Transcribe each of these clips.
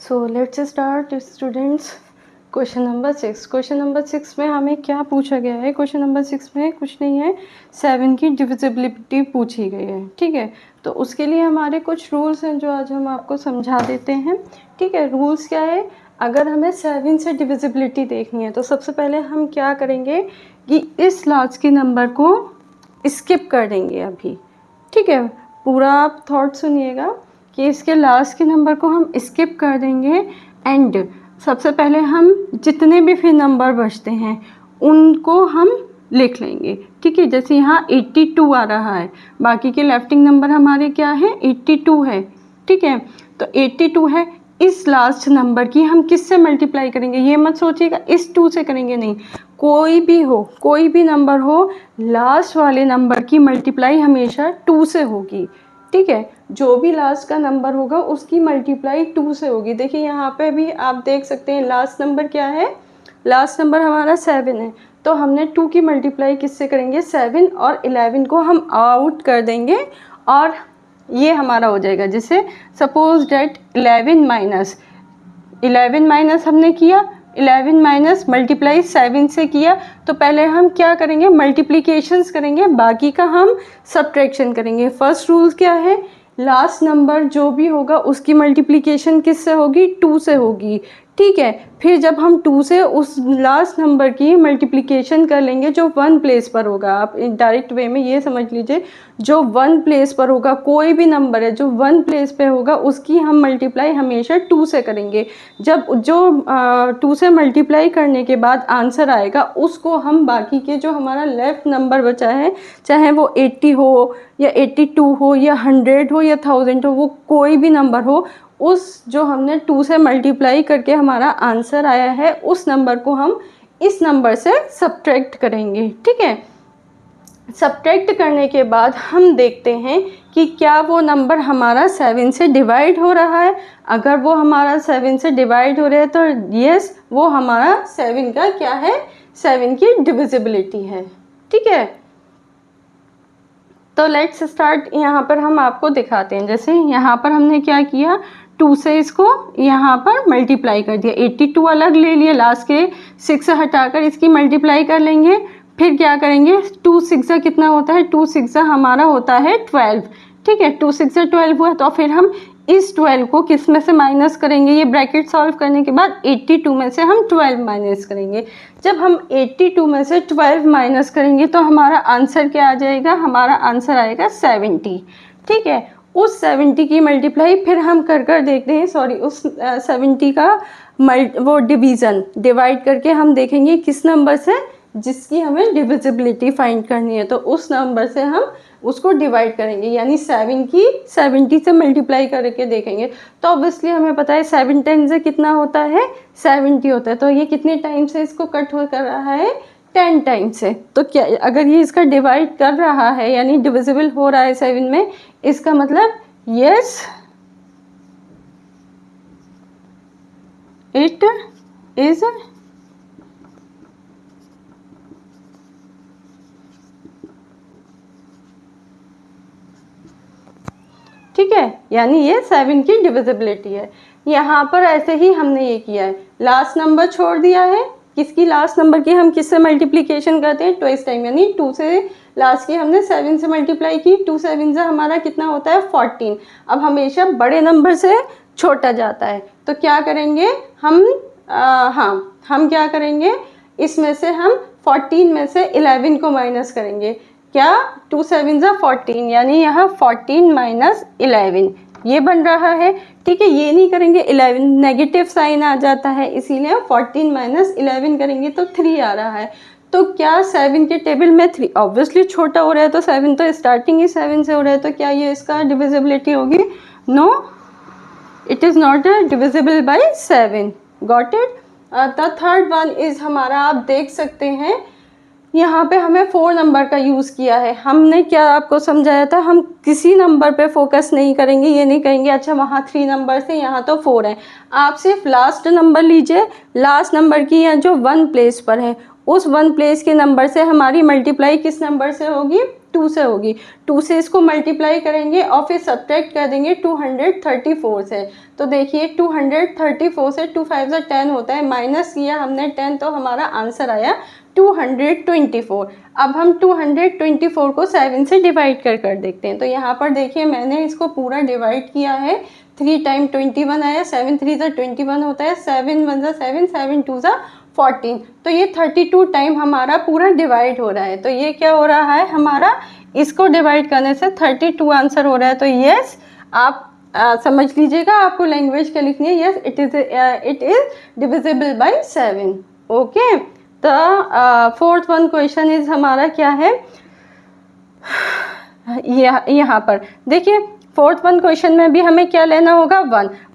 So let's start students. Question number 6। Question number 6 में हमें क्या पूछा गया है? क्वेश्चन नंबर 6 में कुछ नहीं है, 7 की डिविजिबिलिटी पूछी गई है। ठीक है, तो उसके लिए हमारे कुछ रूल्स हैं जो आज हम आपको समझा देते हैं। ठीक है, रूल्स क्या है? अगर हमें 7 से डिविजिबिलिटी देखनी है तो सबसे पहले हम क्या करेंगे कि इस लास्ट के नंबर को स्किप कर देंगे अभी। ठीक है, पूरा आप थॉट सुनिएगा कि इसके लास्ट के नंबर को हम स्किप कर देंगे एंड सबसे पहले हम जितने भी फिर नंबर बचते हैं उनको हम लिख लेंगे। ठीक है, जैसे यहाँ 82 आ रहा है, बाकी के लेफ्टिंग नंबर हमारे क्या है? 82 है। ठीक है, तो 82 है, इस लास्ट नंबर की हम किससे मल्टीप्लाई करेंगे? ये मत सोचिएगा इस 2 से करेंगे, नहीं, कोई भी हो, कोई भी नंबर हो, लास्ट वाले नंबर की मल्टीप्लाई हमेशा 2 से होगी। ठीक है, जो भी लास्ट का नंबर होगा उसकी मल्टीप्लाई 2 से होगी। देखिए यहाँ पे भी आप देख सकते हैं लास्ट नंबर क्या है? लास्ट नंबर हमारा 7 है, तो हमने 2 की मल्टीप्लाई किससे करेंगे? 7 और 11 को हम आउट कर देंगे और ये हमारा हो जाएगा। जैसे सपोज डेट 11 माइनस हमने किया, 11 माइनस मल्टीप्लाई 7 से किया, तो पहले हम क्या करेंगे? मल्टीप्लिकेशंस करेंगे, बाकी का हम सब्ट्रैक्शन करेंगे। फर्स्ट रूल क्या है? लास्ट नंबर जो भी होगा उसकी मल्टीप्लिकेशन किससे होगी? 2 से होगी। ठीक है, फिर जब हम 2 से उस लास्ट नंबर की मल्टीप्लिकेशन कर लेंगे जो 1 प्लेस पर होगा, आप डायरेक्ट वे में ये समझ लीजिए, जो 1 प्लेस पर होगा, कोई भी नंबर है जो 1 प्लेस पे होगा उसकी हम मल्टीप्लाई हमेशा 2 से करेंगे। जब जो 2 से मल्टीप्लाई करने के बाद आंसर आएगा उसको हम बाकी के जो हमारा लेफ्ट नंबर बचा है, चाहे वो 80 हो या 82 हो या 100 हो या 1000 हो, वो कोई भी नंबर हो, उस जो हमने 2 से मल्टीप्लाई करके हमारा आंसर आया है उस नंबर को हम इस नंबर से सब्ट्रैक्ट करेंगे। ठीक है, सब्ट्रैक्ट करने के बाद हम देखते हैं कि क्या वो नंबर हमारा 7 से डिवाइड हो रहा है। अगर वो हमारा 7 से डिवाइड हो रहा है तो यस, वो हमारा 7 का क्या है? 7 की डिविजिबिलिटी है। ठीक है, तो लेट्स स्टार्ट। यहाँ पर हम आपको दिखाते हैं, जैसे यहाँ पर हमने क्या किया, 2 से इसको यहाँ पर मल्टीप्लाई कर दिया, 82 अलग ले लिए, लास्ट के 6 से हटाकर इसकी मल्टीप्लाई कर लेंगे। फिर क्या करेंगे? 2 6 कितना होता है? 2 6 हमारा होता है 12। ठीक है, 2 6 12 हुआ, तो फिर हम इस 12 को किस में से माइनस करेंगे? ये ब्रैकेट सॉल्व करने के बाद 82 में से हम 12 माइनस करेंगे। जब हम 82 में से 12 माइनस करेंगे तो हमारा आंसर क्या आ जाएगा? हमारा आंसर आएगा 70। ठीक है, उस 70 की मल्टीप्लाई फिर हम कर देखते हैं, सॉरी, उस 70 का वो डिवाइड करके हम देखेंगे किस नंबर से, जिसकी हमें डिविजिबिलिटी फाइंड करनी है, तो उस नंबर से हम उसको डिवाइड करेंगे, यानी 7 की 70 से मल्टीप्लाई करके देखेंगे। तो ऑब्वियसली हमें पता है 7 10 से कितना होता है? 70 होता है। तो ये कितने टाइम से इसको कट हो कर रहा है? 10 टाइम से। तो क्या अगर ये इसका डिवाइड कर रहा है यानी डिविजिबल हो रहा है 7 में, इसका मतलब यस इट इज ठीक है, यानी ये 7 की डिविजिबिलिटी है। यहाँ पर ऐसे ही हमने ये किया है, लास्ट नंबर छोड़ दिया है, किसकी? लास्ट नंबर की हम किससे मल्टीप्लिकेशन करते हैं? ट्वाइस टाइम, यानी 2 से लास्ट की हमने 7 से मल्टीप्लाई की, 2 7 से हमारा कितना होता है? 14। अब हमेशा बड़े नंबर से छोटा जाता है, तो क्या करेंगे हम? हम क्या करेंगे? इसमें से हम 14 में से 11 को माइनस करेंगे। क्या? 2 7 14, यानी यहाँ 14 माइनस 11 ये बन रहा है। ठीक है, ये नहीं करेंगे, 11 नेगेटिव साइन आ जाता है, इसीलिए 14 माइनस 11 करेंगे तो 3 आ रहा है। तो क्या 7 के टेबल में 3 ऑब्वियसली छोटा हो रहा है, तो 7 तो स्टार्टिंग ही 7 से हो रहा है, तो क्या ये इसका डिविजिबिलिटी होगी? No, it is not divisible by 7। Got it? The third one is हमारा, आप देख सकते हैं यहाँ पे हमें 4 नंबर का यूज़ किया है। हमने क्या आपको समझाया था? हम किसी नंबर पे फोकस नहीं करेंगे, ये नहीं कहेंगे अच्छा वहाँ 3 नंबर थे, यहाँ तो 4 है। आप सिर्फ लास्ट नंबर लीजिए, लास्ट नंबर की या जो 1 प्लेस पर है उस 1 प्लेस के नंबर से हमारी मल्टीप्लाई किस नंबर से होगी? 2 से होगी, 2 से इसको मल्टीप्लाई करेंगे और फिर सब्ट्रैक्ट कर देंगे 234 से। तो देखिए 234 से 2 5 10 होता है, माइनस किया हमने 10 तो हमारा आंसर आया 224। अब हम 224 को 7 से डिवाइड कर देखते हैं। तो यहाँ पर देखिए मैंने इसको पूरा डिवाइड किया है, 3 टाइम 21 आया, 7 3 ज़ा 21 होता है, 7 1 ज़ा 7, 7 2 ज़ा 14। तो ये 32 टाइम हमारा पूरा डिवाइड हो रहा है। तो ये क्या हो रहा है हमारा, इसको डिवाइड करने से 32 आंसर हो रहा है। तो यस आप समझ लीजिएगा, आपको लैंग्वेज क्या लिखनी है, yes it is divisible by 7। Okay, तो फोर्थ वन क्वेश्चन इज हमारा क्या है, यहाँ पर देखिए फोर्थ वन क्वेश्चन में भी हमें क्या लेना होगा,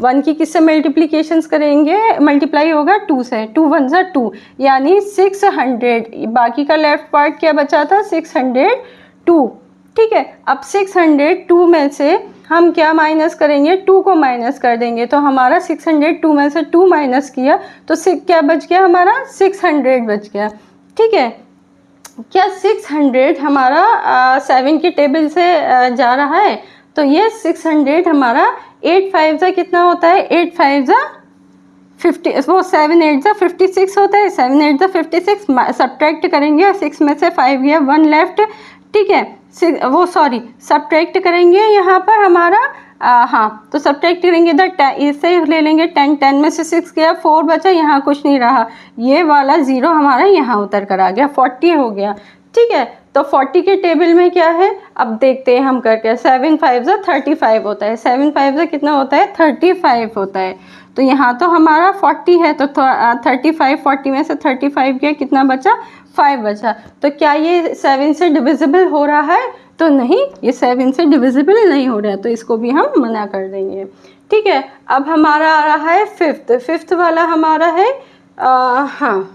1 की किससे मल्टीप्लीकेशंस करेंगे, मल्टीप्लाई होगा 2 से, 2 1 ज़ा 2 यानी 600। बाकी का लेफ्ट पार्ट क्या बचा था, 602। ठीक है, अब 602 में से हम क्या माइनस करेंगे, 2 को माइनस कर देंगे। तो हमारा 602 में से 2 माइनस किया तो क्या बच गया हमारा, 600 बच गया। ठीक है, क्या 600 हमारा 7 की टेबल से जा रहा है, तो ये 600 हमारा 8 5 ज़ा कितना होता है, 8 5 ज़ा 50, वो 7 8 ज़ा 56 होता है, 7 8 ज़ा 56 सब्ट्रैक्ट करेंगे, 6 में से 5 गया, 1 लेफ्ट। ठीक है, वो सॉरी सब्ट्रैक्ट करेंगे यहाँ पर हमारा हाँ, तो सब्ट्रैक्ट करेंगे इससे ले लेंगे 10, 10 में से 6 गया, 4 बचा, यहाँ कुछ नहीं रहा, ये वाला 0 हमारा यहाँ उतर कर आ गया, 40 हो गया। ठीक है, तो 40 के टेबल में क्या है, अब देखते हैं हम करके, 7 5 ज़ा 35 होता है, 7 5 ज़ा कितना होता है, 35 होता है। तो यहाँ तो हमारा 40 है, तो 35, 40 में से 35 गया, कितना बचा, 5 बचा। तो क्या ये 7 से डिविजिबल हो रहा है, तो नहीं, ये 7 से डिविजिबल नहीं हो रहा है, तो इसको भी हम मना कर देंगे। ठीक है, अब हमारा आ रहा है फिफ्थ वाला हमारा है हाँ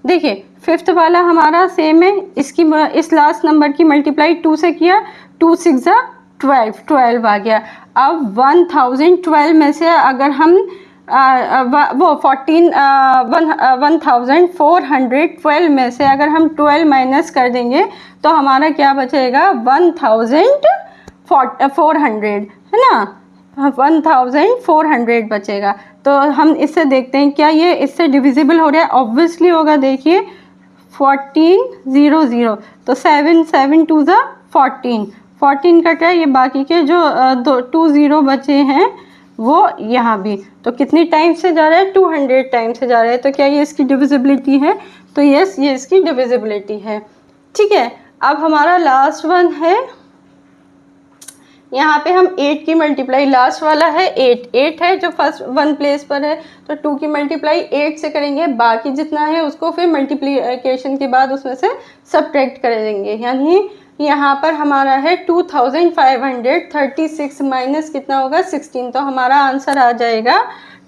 देखिए फिफ्थ वाला हमारा सेम है, इसकी इस लास्ट नंबर की मल्टीप्लाई 2 से किया, 2 6 ज़ा 12 आ गया। अब 1012 में से अगर हम वो 1412 में से अगर हम 12 माइनस कर देंगे तो हमारा क्या बचेगा, 1400 है ना, 1400 बचेगा। तो हम इससे देखते हैं क्या ये इससे डिविजिबल हो रहा है, ऑब्वियसली होगा। देखिए 1400, तो 7 7 2 ज़ा 14 कट रहा है, ये बाकी के जो 2 0 बचे हैं वो यहाँ भी, तो कितनी टाइम से जा रहा है, 200 टाइम से जा रहा है। तो क्या ये इसकी डिविजिबिलिटी है, तो यस ये इसकी डिविजिबिलिटी है। ठीक है, अब हमारा लास्ट वन है, यहाँ पे हम 8 की मल्टीप्लाई, लास्ट वाला है 8 है जो फर्स्ट 1 प्लेस पर है, तो 2 की मल्टीप्लाई 8 से करेंगे, बाकी जितना है उसको फिर मल्टीप्लिकेशन के बाद उसमें से सब्ट्रैक्ट कर देंगे। यानी यहाँ पर हमारा है 2536 माइनस कितना होगा, 16, तो हमारा आंसर आ जाएगा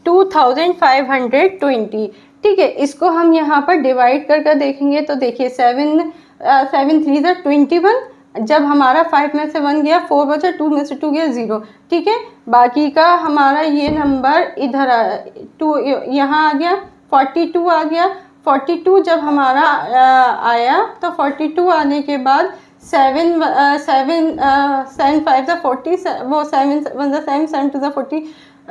2520। ठीक है, इसको हम यहाँ पर डिवाइड कर देखेंगे तो देखिए 7 3 ज़ा 21, जब हमारा 5 में से 1 गया, 4 बचा, 2 में से 2 गया, 0। ठीक है, बाकी का हमारा ये नंबर इधर 2 यहाँ आ गया, 42 आ गया। 42 जब हमारा आया तो 42 आने के बाद 7 5 ज़ा 40, वो 7 1 ज़ा 7, 7 2 ज़ा 40,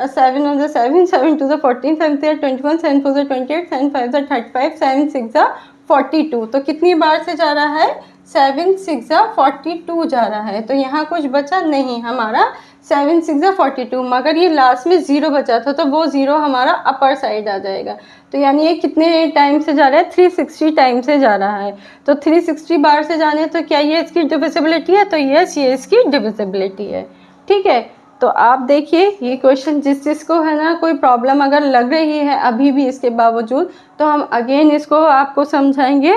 7 1 ज़ा 7, 7 2 ज़ा 14, 7 3 ज़ा 21, 7 4 ज़ा 28, 7 5 ज़ा 35, 7 6 ज़ा 42। तो कितनी बार से जा रहा है, 7 6 ज़ा 42 जा रहा है। तो यहाँ कुछ बचा नहीं हमारा, 7 6 ज़ा 42, मगर ये लास्ट में 0 बचा था, तो वो 0 हमारा अपर साइड आ जाएगा। तो यानी ये कितने टाइम से जा रहा है, 360 टाइम से जा रहा है। तो 360 बार से जाने, तो क्या ये इसकी डिविजिबिलिटी है, तो यस ये इसकी डिविजिबिलिटी है। ठीक है, तो आप देखिए ये क्वेश्चन जिसको है ना कोई प्रॉब्लम अगर लग रही है अभी भी इसके बावजूद, तो हम अगेन इसको आपको समझाएंगे।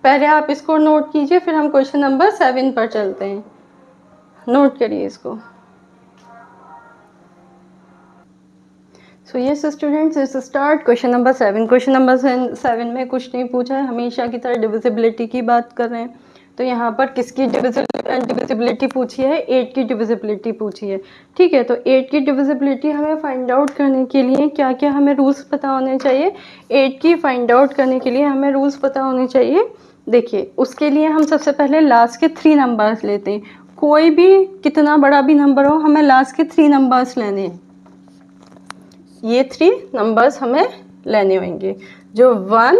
पहले आप इसको नोट कीजिए, फिर हम क्वेश्चन नंबर 7 पर चलते हैं। नोट करिए इसको। So yes students, it's start question number 7। Question number 7 में कुछ नहीं पूछा है, हमेशा की तरह डिविजिबिलिटी की बात कर रहे हैं। तो यहाँ पर किसकी डिविजिबिलिटी पूछी है, 8 की डिविजिबिलिटी पूछी है। ठीक है, तो 8 की डिविजिबिलिटी हमें फाइंड आउट करने के लिए क्या क्या हमें रूल्स पता होने चाहिए। 8 की फाइंड आउट करने के लिए हमें रूल्स पता होने चाहिए। देखिए उसके लिए हम सबसे पहले लास्ट के 3 नंबर्स लेते हैं। कोई भी कितना बड़ा भी नंबर हो, हमें लास्ट के 3 नंबर्स लेने हैं। ये 3 नंबर्स हमें लेने होंगे जो 1,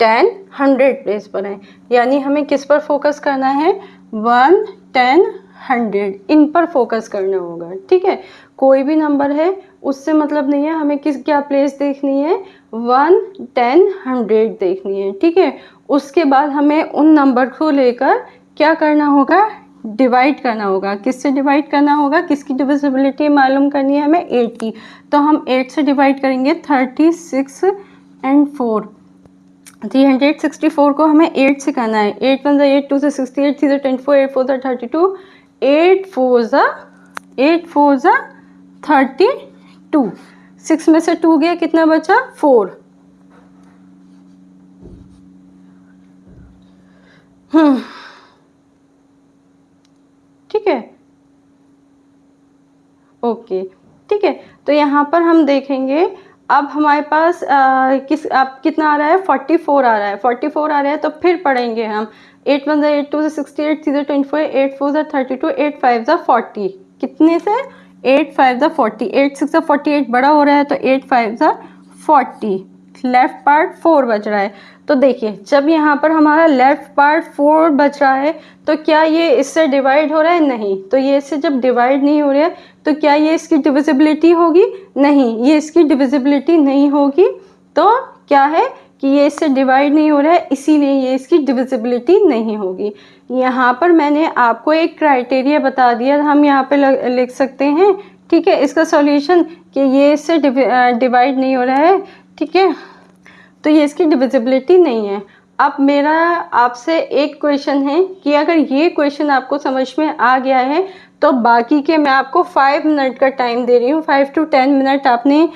10, 100 प्लेस पर है। यानी हमें किस पर फोकस करना है? 1, 10, 100 इन पर फोकस करना होगा। ठीक है, कोई भी नंबर है उससे मतलब नहीं है, हमें किस क्या प्लेस देखनी है? 1, 10, 100 देखनी है। ठीक है, उसके बाद हमें उन नंबर को लेकर क्या करना होगा? डिवाइड करना होगा। किससे डिवाइड करना होगा? किसकी डिविजिबिलिटी मालूम करनी है हमें? 8 की। तो हम 8 से डिवाइड करेंगे 36 एंड 4। 364 को हमें 8 से करना है। 8 1 8, 2 से 68, 3 से 24, 8 4 32, 8 4 32। 6 में से 2 गया, कितना बचा? 4। ठीक है, ओके। ठीक है, तो यहाँ पर हम देखेंगे अब हमारे पास अब कितना आ रहा है? 44 आ रहा है। 44 आ रहा है तो फिर पढ़ेंगे हम 8 1 8, 2 से 68, 3 से 24, 8 4 32, 8 5 40। कितने से? 8 5 40। 8 6 48 बड़ा हो रहा है तो 8 5 40। लेफ्ट पार्ट 4 बच रहा है। तो देखिए जब यहाँ पर हमारा लेफ्ट पार्ट 4 बच रहा है तो क्या ये इससे डिवाइड हो रहा है? नहीं। तो ये इससे जब डिवाइड नहीं हो रहा है तो क्या ये इसकी डिविजिबिलिटी होगी? नहीं, ये इसकी डिविजिबिलिटी नहीं होगी। तो क्या है कि ये इससे डिवाइड नहीं हो रहा है, इसीलिए ये इसकी डिविजिबिलिटी नहीं होगी। यहाँ पर मैंने आपको एक क्राइटेरिया बता दिया, हम यहाँ पे लिख सकते हैं। ठीक है, इसका सॉल्यूशन कि ये इससे डिवाइड नहीं हो रहा है। ठीक है, तो ये इसकी डिविजिबिलिटी नहीं है। अब मेरा आपसे एक क्वेश्चन है कि अगर ये क्वेश्चन आपको समझ में आ गया है तो बाकी के मैं आपको 5 मिनट का टाइम दे रही हूँ। 5 to 10 मिनट आपने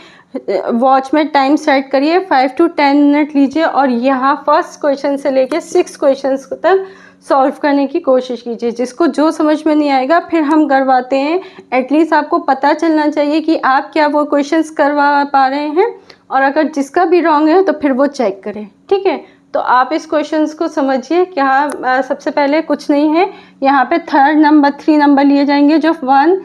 वॉच में टाइम सेट करिए। 5 to 10 मिनट लीजिए और यहाँ फर्स्ट क्वेश्चन से लेके 6 क्वेश्चन तक सॉल्व करने की कोशिश कीजिए। जिसको जो समझ में नहीं आएगा फिर हम करवाते हैं। एटलीस्ट आपको पता चलना चाहिए कि आप क्या वो क्वेश्चंस करवा पा रहे हैं, और अगर जिसका भी रॉन्ग है तो फिर वो चेक करें। ठीक है, तो आप इस क्वेश्चंस को समझिए। क्या सबसे पहले कुछ नहीं है, यहाँ पे 3 नंबर लिए जाएंगे जो 1,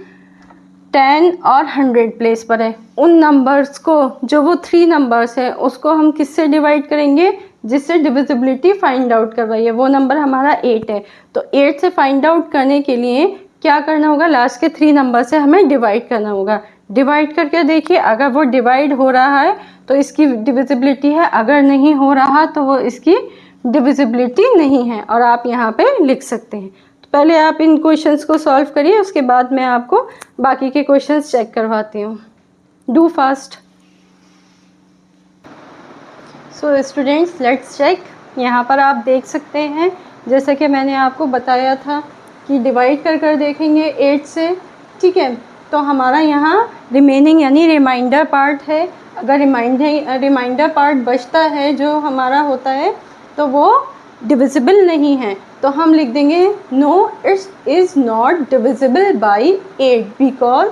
10 और 100 प्लेस पर है। उन नंबर्स को, जो वो 3 नंबर्स है, उसको हम किससे डिवाइड करेंगे? जिससे डिविजिबिलिटी फाइंड आउट करवाइए। वो नंबर हमारा 8 है। तो 8 से फाइंड आउट करने के लिए क्या करना होगा? लास्ट के 3 नंबर से हमें डिवाइड करना होगा। डिवाइड करके देखिए, अगर वो डिवाइड हो रहा है तो इसकी डिविजिबिलिटी है, अगर नहीं हो रहा तो वो इसकी डिविजिबिलिटी नहीं है। और आप यहाँ पे लिख सकते हैं। तो पहले आप इन क्वेश्चंस को सॉल्व करिए, उसके बाद मैं आपको बाकी के क्वेश्चंस चेक करवाती हूँ। Do fast. So students let's check. यहाँ पर आप देख सकते हैं, जैसे कि मैंने आपको बताया था कि डिवाइड कर देखेंगे 8 से। ठीक है, तो हमारा यहाँ रिमेनिंग यानी रिमाइंडर पार्ट है। अगर रिमाइंडर पार्ट बचता है जो हमारा होता है तो वो डिविजिबल नहीं है। तो हम लिख देंगे no its is not divisible by 8 because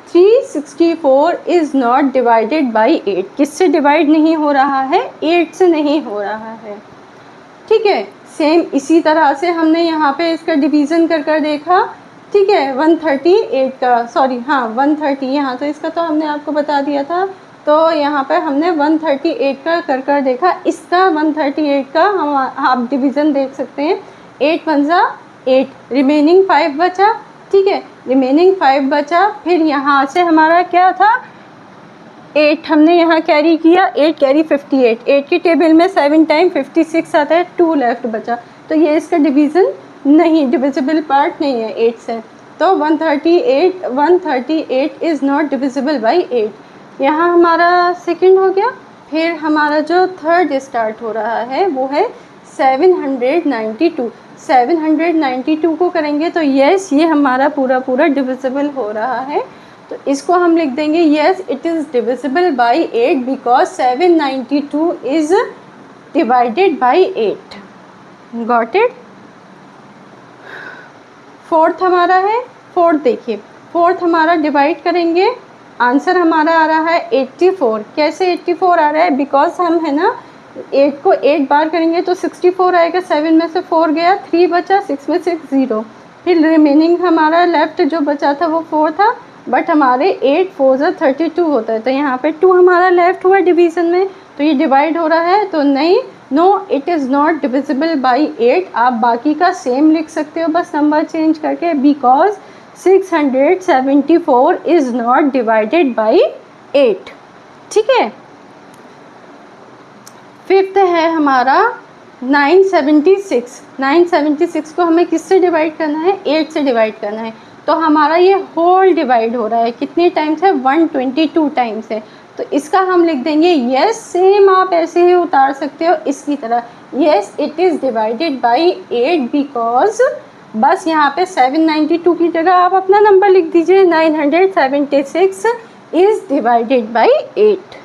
364 is not divided by 8। किससे डिवाइड नहीं हो रहा है? 8 से नहीं हो रहा है। ठीक है, सेम इसी तरह से हमने यहाँ पे इसका डिवीज़न कर देखा। ठीक है, 138 का, सॉरी हाँ 130, यहाँ तो इसका तो हमने आपको बता दिया था। तो यहाँ पर हमने 138 का कर देखा। इसका 138 का हम आप डिवीज़न देख सकते हैं। 8 1 8, रिमेनिंग 5 बचा। ठीक है, रिमेनिंग 5 बचा। फिर यहाँ से हमारा क्या था? 8 हमने यहाँ कैरी किया। 8 कैरी 58। 8 की टेबल में 7 टाइम 56 आता है। 2 लेफ्ट बचा। तो ये इसका डिवीज़न नहीं, डिविजिबल पार्ट नहीं है 8 से। तो 138 इज़ नॉट डिविजिबल बाई 8। यहाँ हमारा सेकंड हो गया। फिर हमारा जो थर्ड स्टार्ट हो रहा है वो है 792। 792 को करेंगे तो यस, ये हमारा पूरा डिविजिबल हो रहा है। तो इसको हम लिख देंगे yes it is divisible by 8 because 792 is divided by 8। Got it. Fourth हमारा है। फोर्थ देखिए, फोर्थ हमारा डिवाइड करेंगे। आंसर हमारा आ रहा है 84। कैसे 84 आ रहा है? बिकॉज हम है ना 8 को 8 बार करेंगे तो 64 आएगा, 7 में से 4 गया, 3 बचा, 6 में से 0, फिर रिमेनिंग हमारा लेफ्ट जो बचा था वो 4 था, बट हमारे 8 4 ज़ा 32 होता है, तो यहाँ पे 2 हमारा लेफ्ट हुआ डिवीज़न में, तो ये डिवाइड हो रहा है, तो नहीं, no it is not divisible by 8। आप बाकी का सेम लिख सकते हो बस नंबर चेंज करके, because 674 is not divided by 8। ठीक है। फिफ्थ है हमारा 976। 976 को हमें किससे डिवाइड करना है? 8 से डिवाइड करना है। तो हमारा ये होल डिवाइड हो रहा है, कितने टाइम्स है? 122 टाइम्स है। तो इसका हम लिख देंगे यस, सेम आप ऐसे ही उतार सकते हो इसकी तरह, yes it is divided by 8 because, बस यहाँ पे 792 की जगह आप अपना नंबर लिख दीजिए, 976 is divided by 8।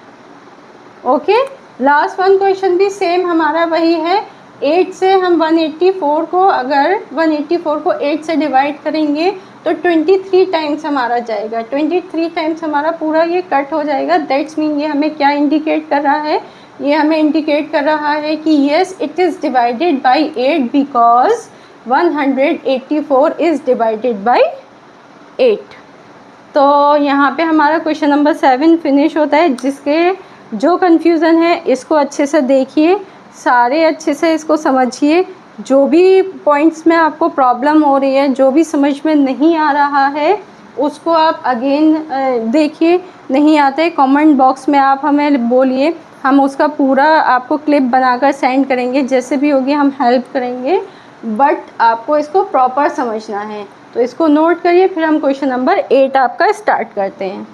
Okay. Last one question भी सेम हमारा वही है, 8 से हम 184 को, अगर 184 को 8 से डिवाइड करेंगे तो 23 टाइम्स हमारा जाएगा, 23 टाइम्स हमारा पूरा ये कट हो जाएगा। दैट्स मीन ये हमें क्या इंडिकेट कर रहा है? ये हमें इंडिकेट कर रहा है कि yes it is divided by 8 because 184 is divided by 8। तो यहाँ पे हमारा क्वेश्चन नंबर 7 फिनिश होता है। जिसके जो कन्फ्यूज़न है इसको अच्छे से देखिए, सारे अच्छे से इसको समझिए, जो भी पॉइंट्स में आपको प्रॉब्लम हो रही है, जो भी समझ में नहीं आ रहा है उसको आप अगेन देखिए, नहीं आते कमेंट बॉक्स में आप हमें बोलिए, हम उसका पूरा आपको क्लिप बनाकर सेंड करेंगे, जैसे भी होगी हम हेल्प करेंगे, बट आपको इसको प्रॉपर समझना है। तो इसको नोट करिए, फिर हम क्वेश्चन नंबर 8 आपका स्टार्ट करते हैं।